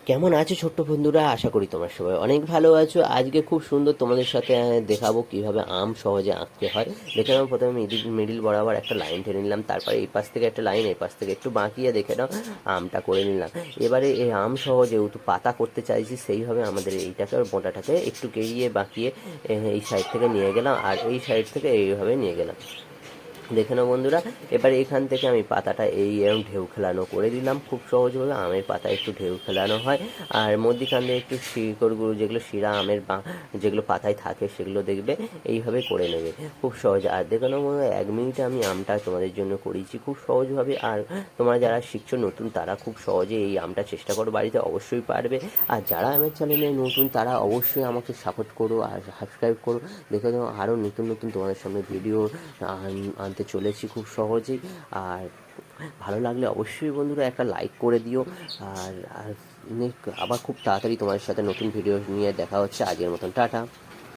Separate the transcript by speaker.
Speaker 1: কেমন আছো ছোট্ট বন্ধুরা? আশা করি তোমরা সবাই অনেক ভালো আছো। আজকে খুব সুন্দর তোমাদের সাথে দেখাবো কিভাবে আম সহজে আঁকতে হয়। দেখে নাও, প্রথমে মিডিল বরাবর একটা লাইন টেনে নিলাম, তারপরে এই পাশ থেকে একটা লাইন, এই পাশ থেকে একটু বাঁকিয়ে দেখে নাও আমটা করে নিলাম। এবারে এই আম সহ যেহেতু পাতা করতে চাইছি, সেইভাবে আমাদের এইটাকে মোটাটাকে একটু কেড়িয়ে বাঁকিয়ে এই সাইড থেকে নিয়ে গেলাম, আর এই সাইড থেকে এইভাবে নিয়ে গেলাম। দেখে নাও বন্ধুরা, এবার এখান থেকে আমি পাতাটা এরকম ঢেউ খেলানো করে দিলাম। খুব সহজভাবে আমের পাতা একটু ঢেউ খেলানো হয়, আর মধ্যিখান দিয়ে একটু শিকড়গুলো, যেগুলো শিরা আমের যেগুলো পাতায় থাকে সেগুলো দেখবে এইভাবে করে নেবে খুব সহজে। আর দেখে নাও বন্ধুরা, 1 মিনিটে আমি আমটা তোমাদের জন্য করেছি খুব সহজভাবে। আর তোমরা যারা শিখছো নতুন, তারা খুব সহজে এই আমটা চেষ্টা করো, বাড়িতে অবশ্যই পারবে। আর যারা আমার চ্যানেলে নতুন, তারা অবশ্যই আমাকে সাপোর্ট করো আর সাবস্ক্রাইব করো। দেখে নাও আরও নতুন নতুন তোমাদের সামনে ভিডিও আনতে চলেছি খুব সহজেই। আর ভালো লাগলে অবশ্যই বন্ধুরা একটা লাইক করে দিও। আর আবার খুব তাড়াতাড়ি তোমাদের সাথে নতুন ভিডিও নিয়ে দেখা হচ্ছে। আজকের মতন টাটা।